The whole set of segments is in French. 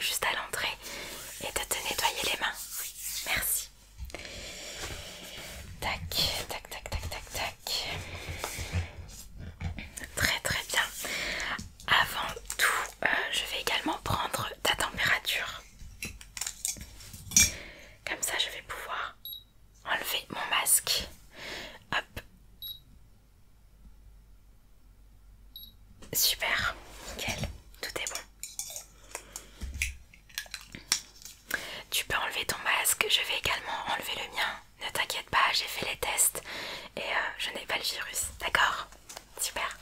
juste à l'entrée et de te nettoyer les mains. Merci. Tac, tac, tac, tac, tac, tac. Très très bien. Avant tout, je vais également prendre ta température. Comme ça, je vais pouvoir enlever mon masque. Hop. Super, nickel, tout est bon. Tu peux enlever ton masque, je vais également enlever le mien. Ne t'inquiète pas, j'ai fait les tests et je n'ai pas le virus, d'accord? Super.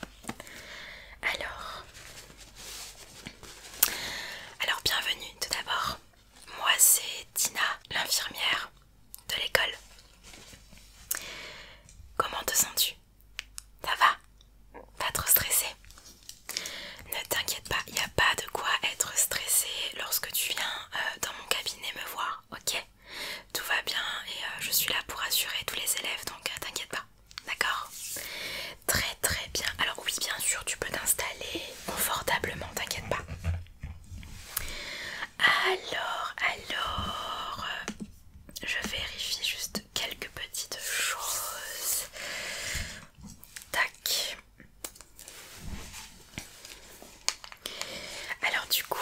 Alors bienvenue tout d'abord. Moi c'est Tina, l'infirmière de l'école. Comment te sens-tu? Ça va? Pas trop stressé? Ne t'inquiète pas, il n'y a pas de quoi être stressé lorsque tu viens dans mon cabinet me voir, ok? Tout va bien et je suis là pour assurer tous les élèves, donc t'inquiète pas, d'accord? Très très bien. Alors oui, bien sûr, tu peux t'installer confortablement, t'inquiète pas. Alors, je vérifie juste quelques petites choses. Tac. Alors du coup,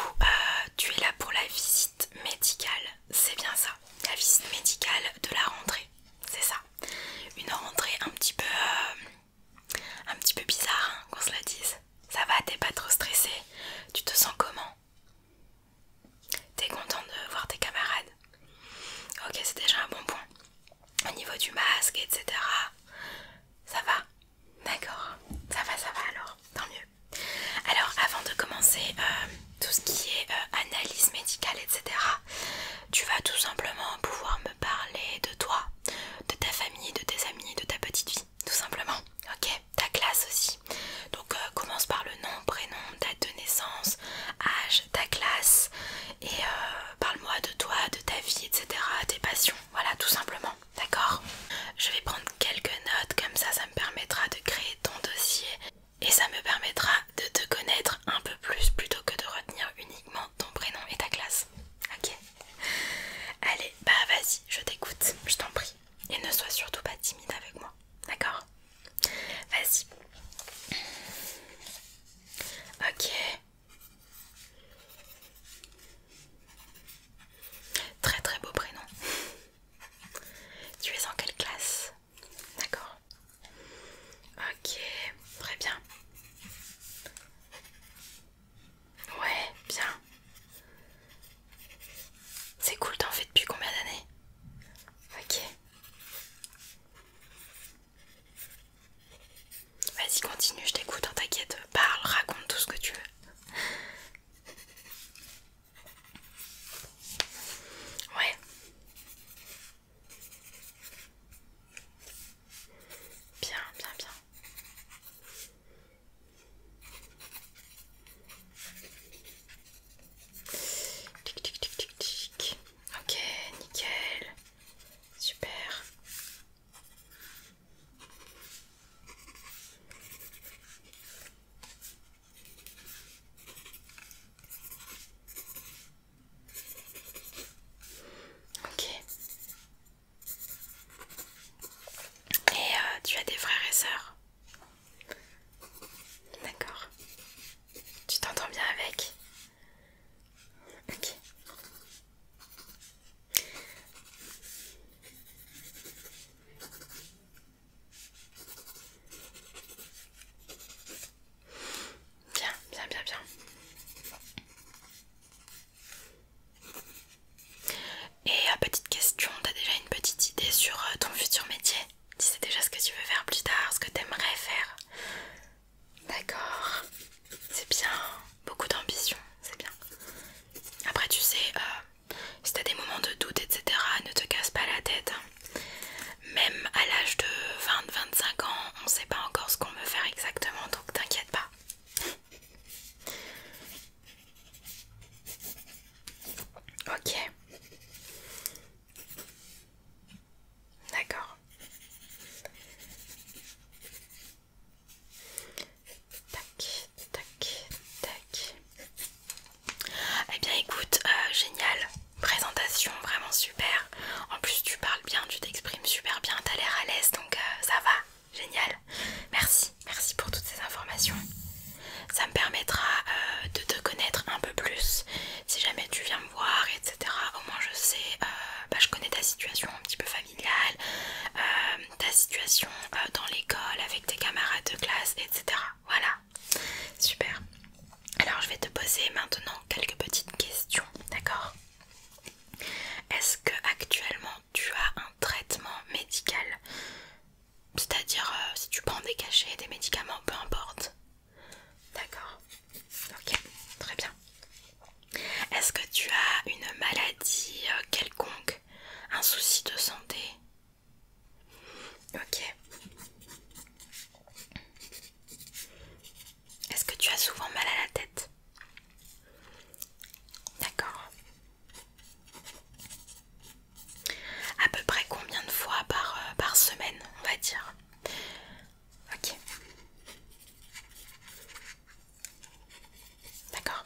tu es là pour la visite médicale, c'est bien ça? La visite médicale de la rentrée, c'est ça? Une rentrée un petit peu bizarre, hein, qu'on se le dise. Ça va, t'es pas trop stressée? Tu te sens comment? T'es contente Eh bien écoute, génial, présentation vraiment super. En plus tu parles bien, tu t'exprimes super bien, t'as l'air à l'aise donc ça va, génial. Merci, merci pour toutes ces informations. Ça me permettra de te connaître un peu plus. Si jamais tu viens me voir, etc. Au moins je sais, je connais ta situation un petit peu familiale, ta situation dans l'école avec tes camarades de classe, etc. Voilà, super. Alors je vais te poser maintenant quelques petites questions, d'accord? Est-ce que actuellement tu as un traitement médical? C'est-à-dire si tu prends des cachets, des médicaments, peu importe. D'accord. Ok, très bien. Est-ce que tu as une maladie quelconque? Un souci de santé? Ok. Est-ce que tu as souvent mal à la tête? D'accord. À peu près combien de fois par semaine, on va dire? Ok. D'accord.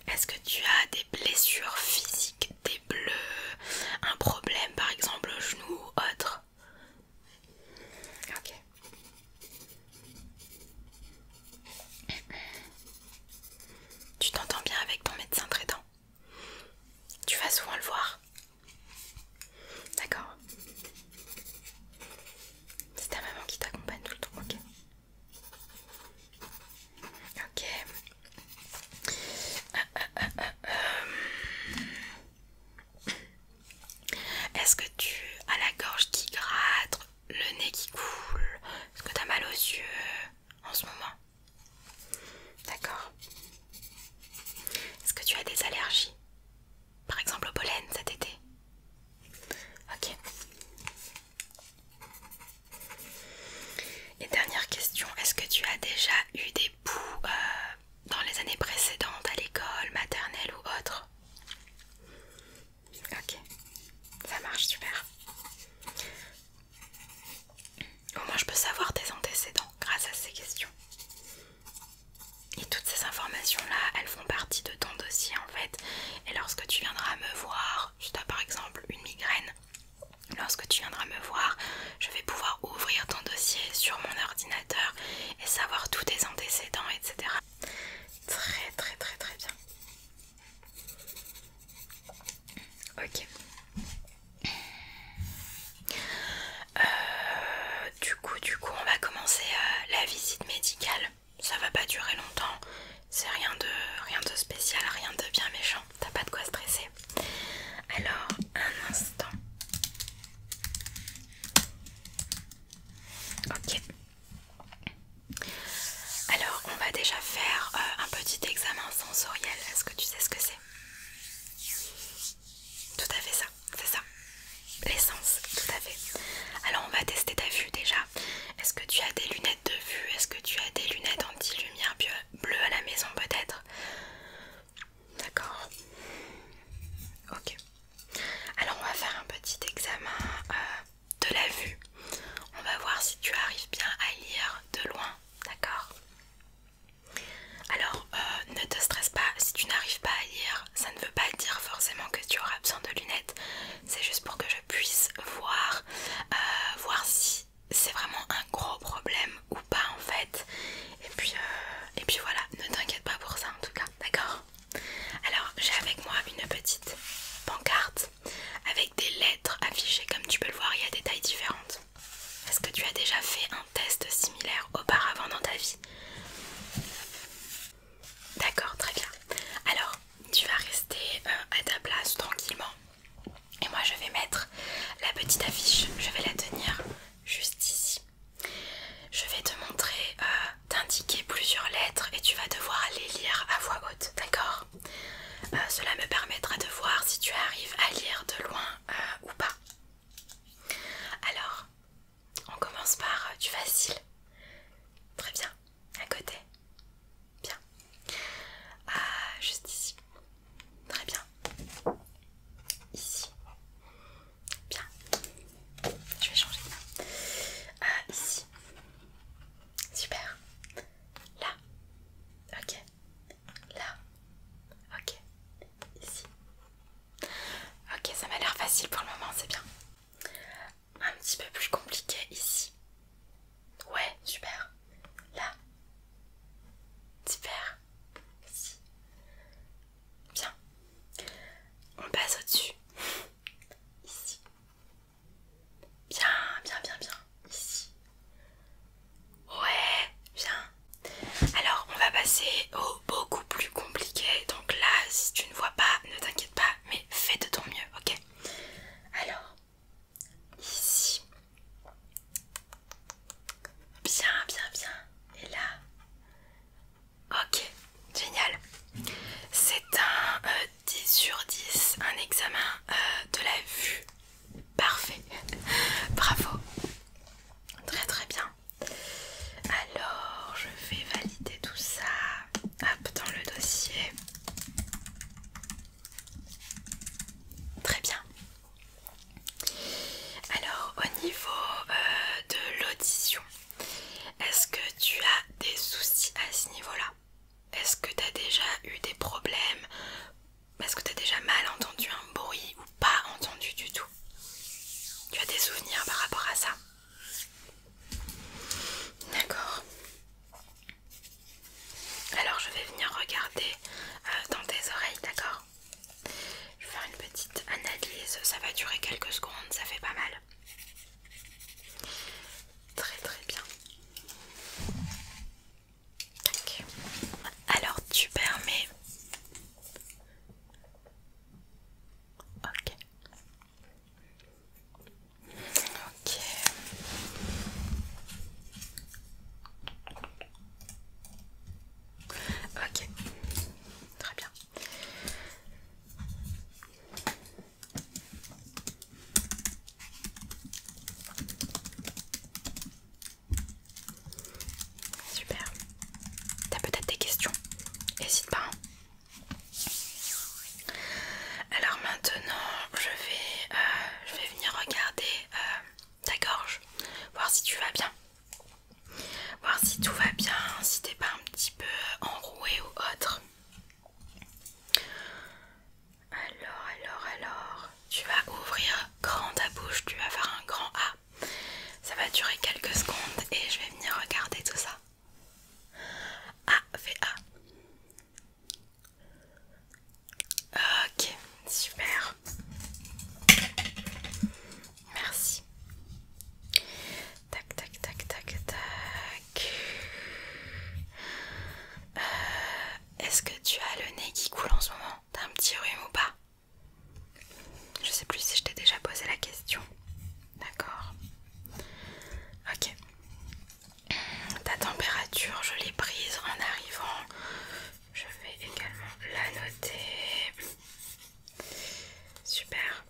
Est-ce que tu as des blessures physiques, des bleus, un problème par exemple au genou ou autre? Ok. Tu t'entends bien avec ton médecin traitant? Tu vas souvent le voir? D'accord. C'est ta maman qui t'accompagne tout le temps, ok. Ok. nez qui coule en ce moment? T'as un petit rhume ou pas? Je sais plus si je t'ai déjà posé la question. D'accord. Ok. Ta température, je l'ai prise en arrivant. Je vais également la noter. Super.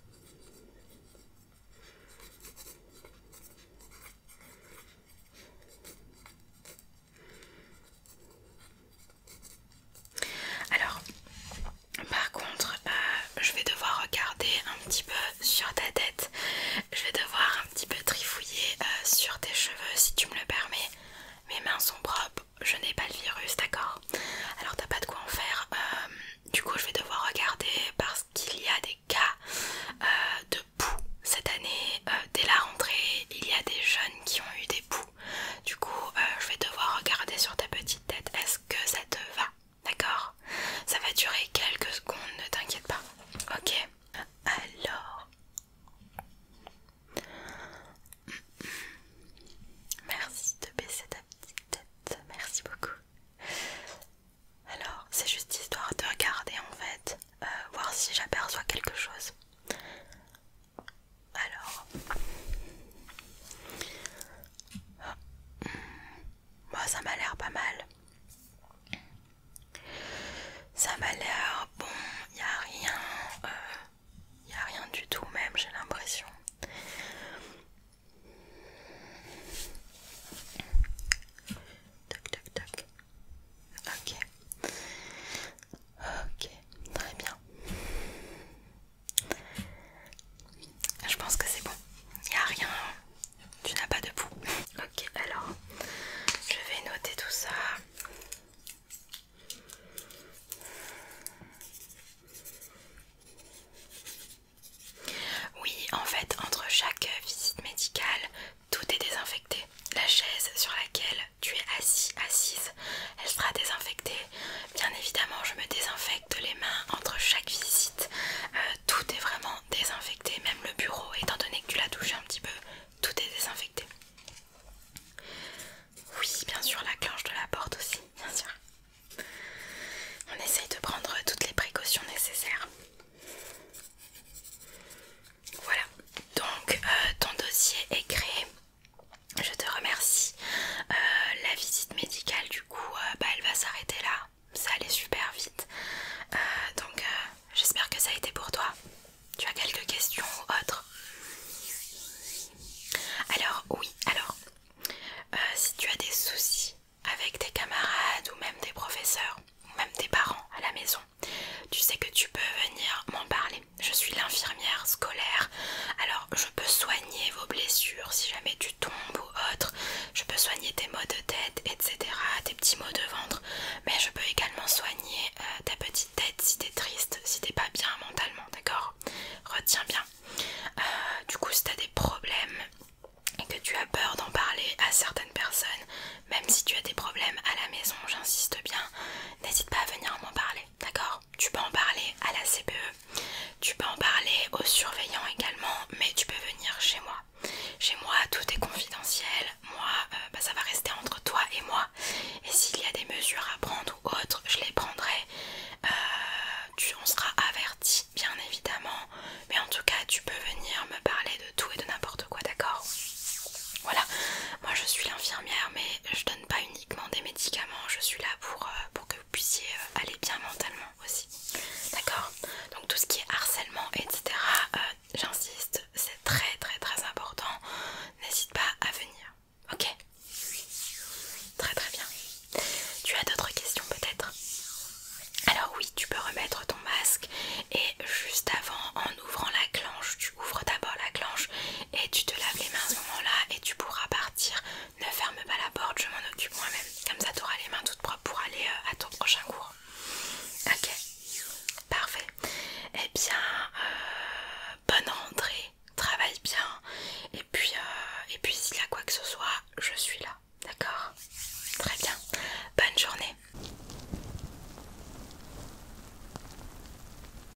Alors, par contre, je vais devoir regarder un petit peu sur ta tête. Je vais devoir un petit peu trifouiller sur tes cheveux si tu me le permets. Mes mains sont propres, je n'ai pas le virus, d'accord? Alors t'as pas de quoi en faire. Du coup je vais devoir regarder parce qu'il y a des cas de poux cette année. Dès la rentrée, il y a des jeunes qui ont eu des poux. Du coup je vais devoir regarder sur ta petite tête. Est-ce que ça te va? D'accord? Ça va durer quelques secondes, ne t'inquiète pas. Ok? Alors... Merci de baisser ta petite tête, merci beaucoup. Alors, c'est juste histoire de regarder en fait, voir si j'aperçois quelque chose. Alors, moi ça m'a l'air pas mal. Ça m'a l'air bon, y a rien du tout même, j'ai l'impression. Toc toc toc. Ok. Ok, très bien. Je pense que c'est bon. Il n'y a rien. Tu n'as pas de poux. Ok, alors je vais noter tout ça. Oui, en fait, entre chaque visite médicale, tout est désinfecté. La chaise sur laquelle tu es assise, elle sera désinfectée. Bien évidemment, je me désinfecte les mains entre chaque visite. Tout est vraiment désinfecté, même le bureau, étant donné que tu l'as touché un petit peu, tout est désinfecté. Oui, bien sûr, la clenche de la porte aussi, bien sûr. On essaye de prendre toutes les précautions nécessaires. Voilà, donc ton dossier est créé. Je te remercie. La visite médicale du coup, elle va s'arrêter là. Ça allait super vite. Donc j'espère que ça a été pour toi. Tu as quelques questions ou autres? Alors oui, si tu as des soucis avec tes camarades ou même tes professeurs ou même tes parents à la maison, tu sais que tu peux venir m'en parler. Je suis l'infirmière scolaire, alors je peux soigner vos blessures si jamais tu tombes ou autre. Je peux soigner tes maux de tête, etc., tes petits maux de ventre, mais je peux également soigner ta petite tête si t'es triste, si t'es pas bien mentalement, d'accord? Retiens bien. Du coup, si t'as des problèmes et que tu as peur d'en parler à certaines personnes, même si tu as des problèmes à la maison, j'insiste bien, n'hésite pas à venir m'en parler, d'accord? Tu peux en parler à la CPE, tu peux en parler aux surveillants également, mais tu peux venir chez moi. Chez moi, tout est confidentiel. Moi, ça va rester entre toi et moi. Et s'il y a des mesures à prendre ou autres, je les prendrai. On sera averti, bien évidemment. Mais en tout cas, tu peux venir me parler de tout et de n'importe quoi, d'accord? Voilà, moi je suis l'infirmière, mais je donne pas uniquement des médicaments. Je suis là pour que vous puissiez aller bien mentalement aussi. D'accord? Donc tout ce qui est harcèlement, etc., j'insiste, c'est très très très important. N'hésite pas à venir. Ok? Très très bien. Tu as d'autres questions peut-être? Alors oui, tu peux remettre ton masque et juste avant, en ouvrant la clenche, tu ouvres d'abord la clenche et tu te laves les mains à ce moment-là et tu pourras partir. Ne ferme pas la porte, je m'en occupe moi-même. Comme ça, tu auras les mains toutes propres pour aller à ton prochain cours. Ok, parfait. Eh bien,